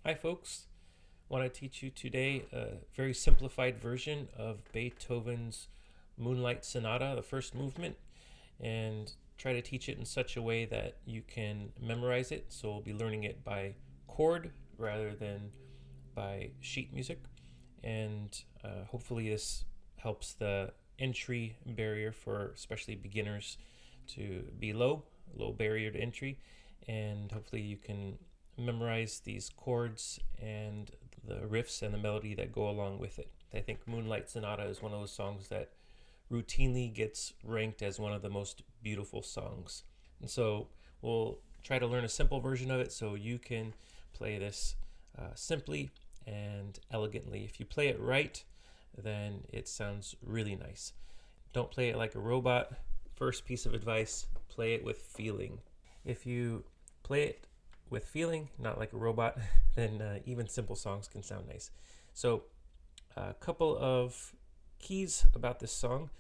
Hi folks, want to teach you today a very simplified version of Beethoven's Moonlight Sonata, the first movement, and try to teach it in such a way that you can memorize it. So we'll be learning it by chord rather than by sheet music, and hopefully this helps the entry barrier for especially beginners to be low barrier to entry, and hopefully you can memorize these chords and the riffs and the melody that go along with it. I think Moonlight Sonata is one of those songs that routinely gets ranked as one of the most beautiful songs. And so we'll try to learn a simple version of it so you can play this simply and elegantly. If you play it right, then it sounds really nice. Don't play it like a robot. First piece of advice, play it with feeling. If you play it with feeling, not like a robot, then even simple songs can sound nice. So a couple of keys about this song.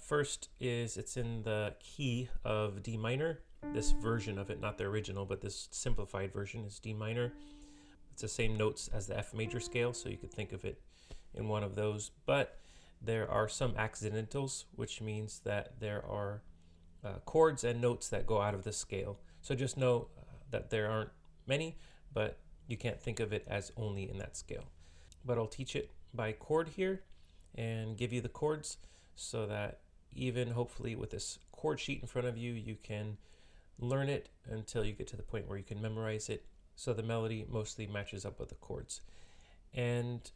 First is it's in the key of D minor. This version of it, not the original, but this simplified version is D minor. It's the same notes as the F major scale, so you could think of it in one of those. But there are some accidentals, which means that there are chords and notes that go out of the scale. So just know that there aren't many, but you can't think of it as only in that scale. But I'll teach it by chord here and give you the chords so that even hopefully with this chord sheet in front of you, you can learn it until you get to the point where you can memorize it. So the melody mostly matches up with the chords. And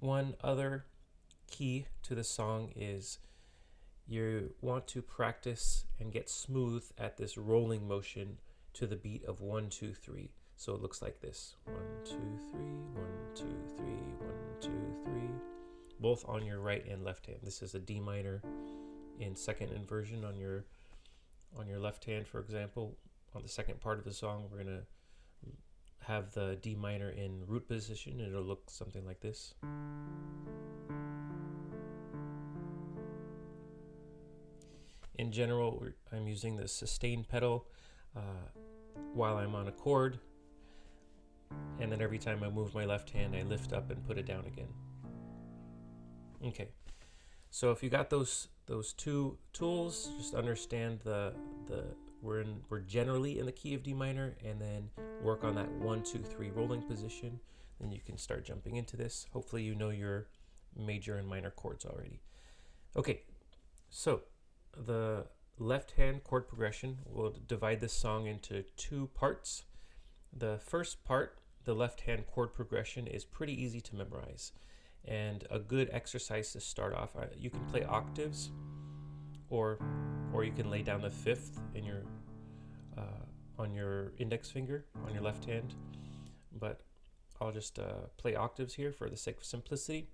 one other key to the song is you want to practice and get smooth at this rolling motion to the beat of 1, 2, 3. So it looks like this: 1, 2, 3, 1, 2, 3, 1, 2, 3, both on your right and left hand. This is a D minor in second inversion on your left hand, for example. On the second part of the song, we're going to have the D minor in root position. It'll look something like this. In general, I'm using the sustain pedal while I'm on a chord, and then every time I move my left hand, I lift up and put it down again. Okay, so if you got those two tools, just understand we're generally in the key of D minor, and then work on that 1, 2, 3 rolling position. Then you can start jumping into this. Hopefully you know your major and minor chords already. Okay, so the left hand chord progression, we'll divide this song into two parts. The first part, the left hand chord progression, is pretty easy to memorize and a good exercise to start off. You can play octaves, or you can lay down the fifth in your on your index finger on your left hand, but I'll just play octaves here for the sake of simplicity.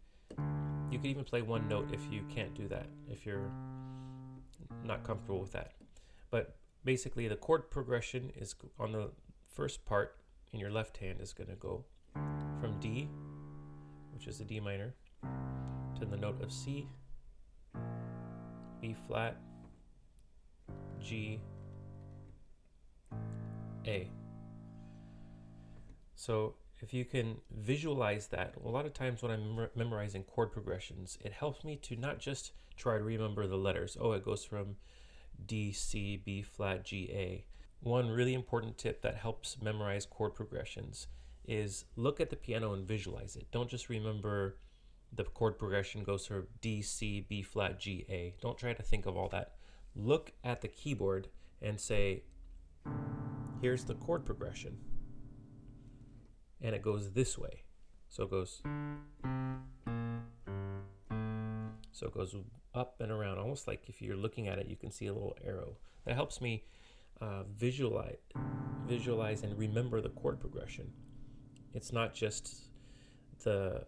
You can even play one note if you can't do that, if you're not comfortable with that. But basically the chord progression is on the first part in your left hand is going to go from D, which is the D minor, to the note of C, B flat, G, A. So if you can visualize that, a lot of times when I'm memorizing chord progressions, it helps me to not just try to remember the letters. Oh, it goes from D, C, B flat, G, A. One really important tip that helps memorize chord progressions is look at the piano and visualize it. Don't just remember the chord progression goes from D, C, B flat, G, A. Don't try to think of all that. Look at the keyboard and say, here's the chord progression. And it goes this way. So it goes up and around, almost like if you're looking at it, you can see a little arrow. That helps me visualize and remember the chord progression. It's not just the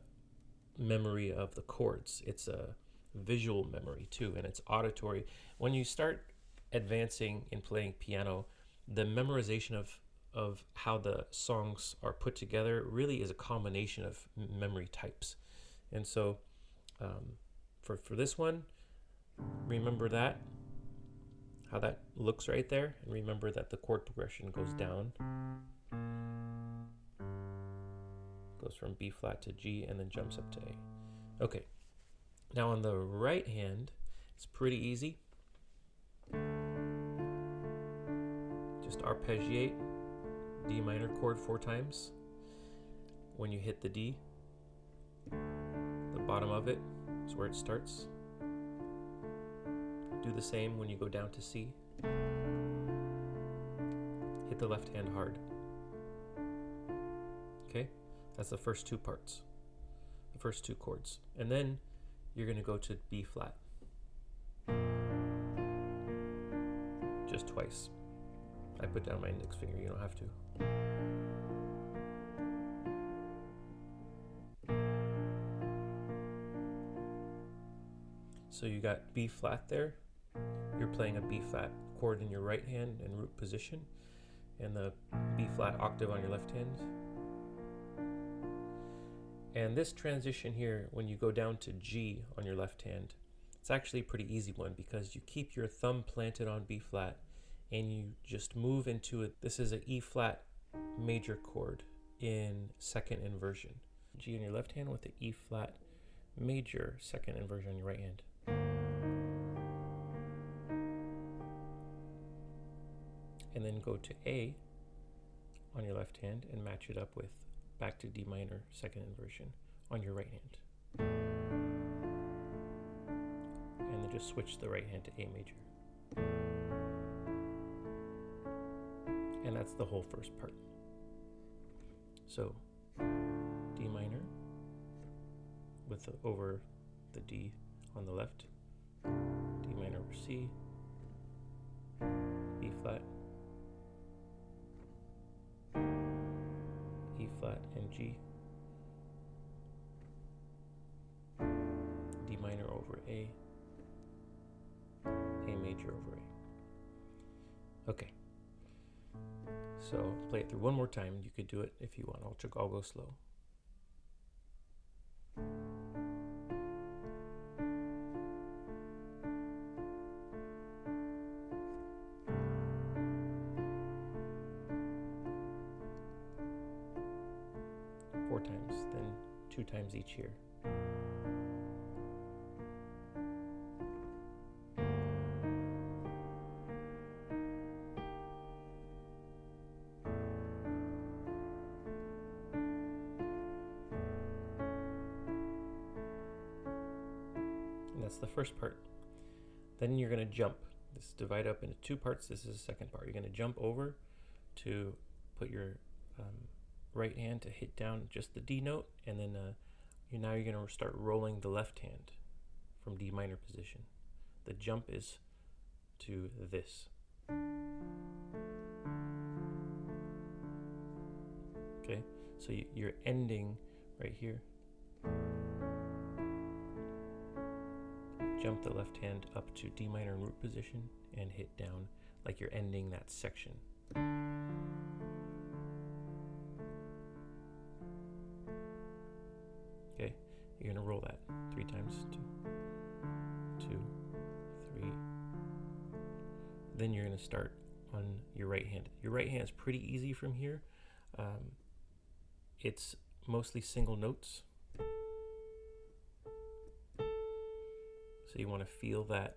memory of the chords, it's a visual memory too, and it's auditory. When you start advancing in playing piano, the memorization of how the songs are put together really is a combination of memory types. And so for this one, remember that, how that looks right there, and remember that the chord progression goes down Goes from B flat to G and then jumps up to A. Okay. Now on the right hand, it's pretty easy. Just arpeggiate D minor chord 4 times. When you hit the D, the bottom of it is where it starts. Do the same when you go down to C. Hit the left hand hard. Okay, that's the first 2 parts, the first 2 chords. And then you're going to go to B flat. Just twice. I put down my index finger, you don't have to. So you got B flat there. You're playing a B flat chord in your right hand in root position, and the B flat octave on your left hand. And this transition here, when you go down to G on your left hand, it's actually a pretty easy one because you keep your thumb planted on B flat and you just move into it. This is an E flat major chord in second inversion. G on your left hand with the E flat major second inversion on your right hand. And then go to A on your left hand and match it up with back to D minor second inversion on your right hand. And then just switch the right hand to A major. And that's the whole first part. So D minor with over the D on the left, D minor over C, E flat, E flat and G, D minor over A, A major over A. Okay. So play it through one more time. You could do it if you want. I'll go slow. Four times, then 2 times each here. That's the first part. Then you're going to jump. This is divided up into 2 parts. This is the second part. You're going to jump over to put your right hand to hit down just the D note, and then now you're going to start rolling the left hand from D minor position. The jump is to this. Okay, so you're ending right here. Jump the left hand up to D minor root position and hit down like you're ending that section. Okay, you're going to roll that 3 times. 2, 3. Then you're going to start on your right hand. Your right hand is pretty easy from here. It's mostly single notes. So you want to feel that.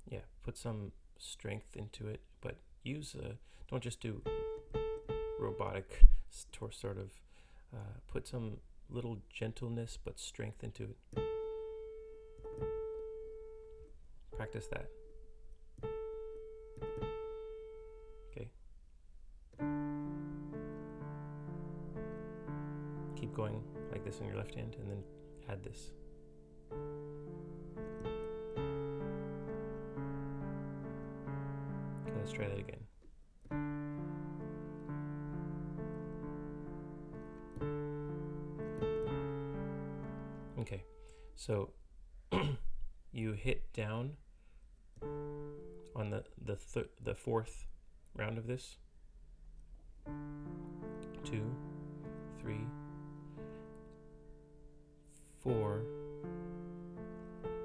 Yeah, put some strength into it, but don't just do robotic sort of, put some little gentleness but strength into it. Practice that. Okay. Keep going like this on your left hand and then add this. Okay, let's try that again. Okay, so you hit down on the 4th round of this. 2, 3, 4,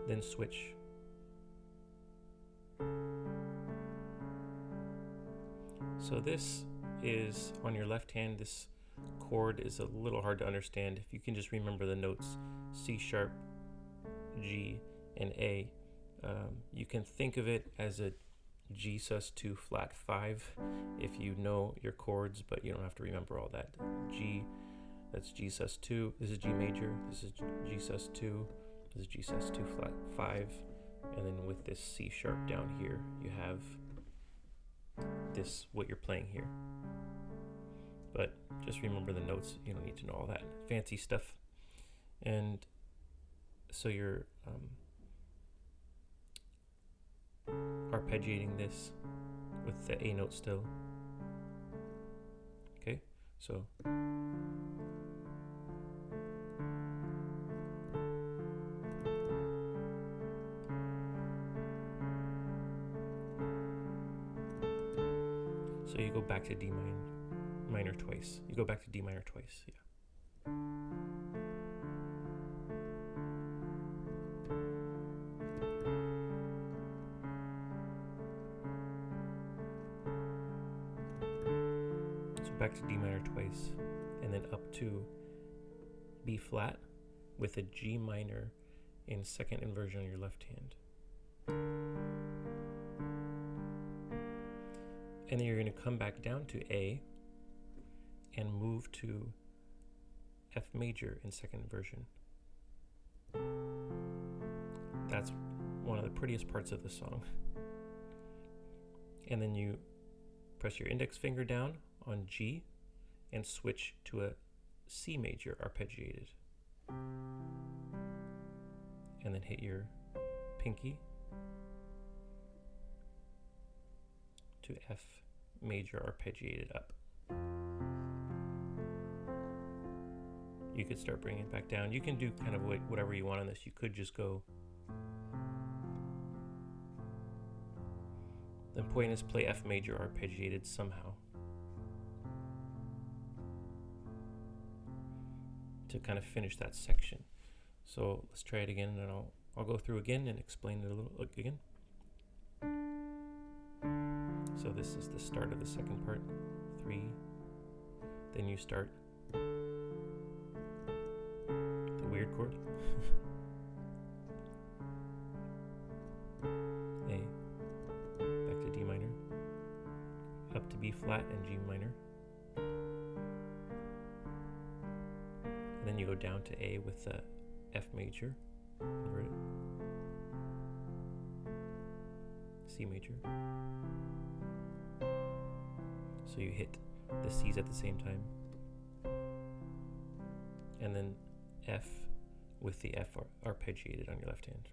then switch. So this is on your left hand, this chord is a little hard to understand. If you can just remember the notes C sharp, G, and A, you can think of it as a G sus2 flat 5 if you know your chords, but you don't have to remember all that. G, that's G sus2, this is G major, this is G sus2, this is G sus2 flat 5, and then with this C sharp down here, you have this, what you're playing here. But just remember the notes, you don't need to know all that fancy stuff. And so you're arpeggiating this with the A note still. Okay, so you go back to D minor twice. You go back to D minor twice, yeah. So back to D minor twice, and then up to B flat with a G minor in second inversion on your left hand. And then you're going to come back down to A and move to F major in second inversion. That's one of the prettiest parts of the song. And then you press your index finger down on G and switch to a C major arpeggiated. And then hit your pinky to F major arpeggiated up. You could start bringing it back down. You can do kind of whatever you want on this. You could just go. The point is play F major arpeggiated somehow to kind of finish that section. So let's try it again, and I'll go through again and explain it a little again. So this is the start of the second part, 3. Then you start the weird chord. A, back to D minor, up to B flat and G minor. And then you go down to A with the F major, inverted, C major. So you hit the C's at the same time. And then F with the F arpeggiated on your left hand.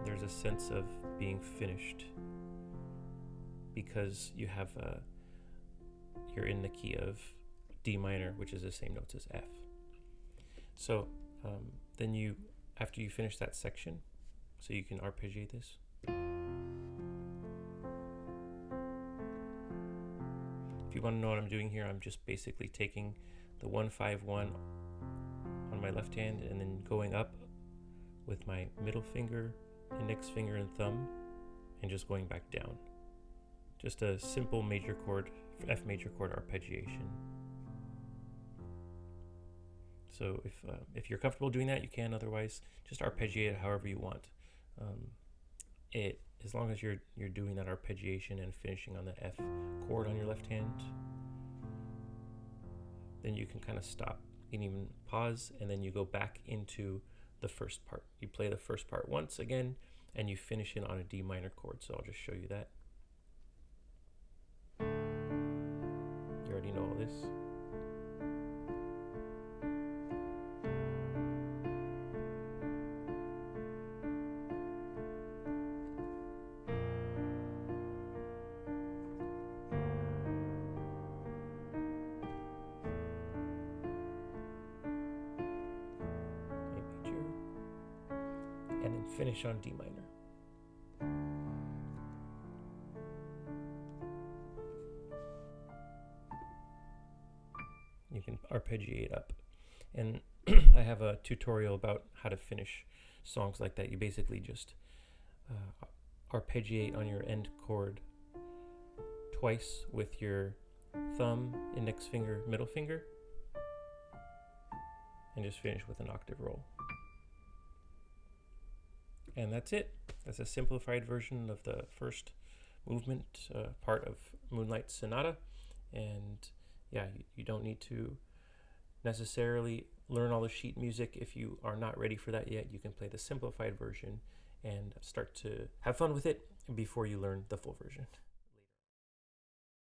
There's a sense of being finished because you have you're in the key of D minor, which is the same notes as F. So then you, after you finish that section, so you can arpeggiate this. If you want to know what I'm doing here, I'm just basically taking the 1-5-1 on my left hand and then going up with my middle finger, index finger, and thumb, and just going back down. Just a simple major chord, F major chord arpeggiation. So if you're comfortable doing that, you can. Otherwise, just arpeggiate it however you want. As long as you're doing that arpeggiation and finishing on the F chord on your left hand, then you can kind of stop. You can even pause, and then you go back into the first part. You play the first part once again, and you finish it on a D minor chord. So I'll just show you that. You already know all this. And then finish on D minor. You can arpeggiate up. And I have a tutorial about how to finish songs like that. You basically just arpeggiate on your end chord twice with your thumb, index finger, middle finger, and just finish with an octave roll. And that's it. That's a simplified version of the first movement part of Moonlight Sonata. And yeah, you don't need to necessarily learn all the sheet music. If you are not ready for that yet, you can play the simplified version and start to have fun with it before you learn the full version.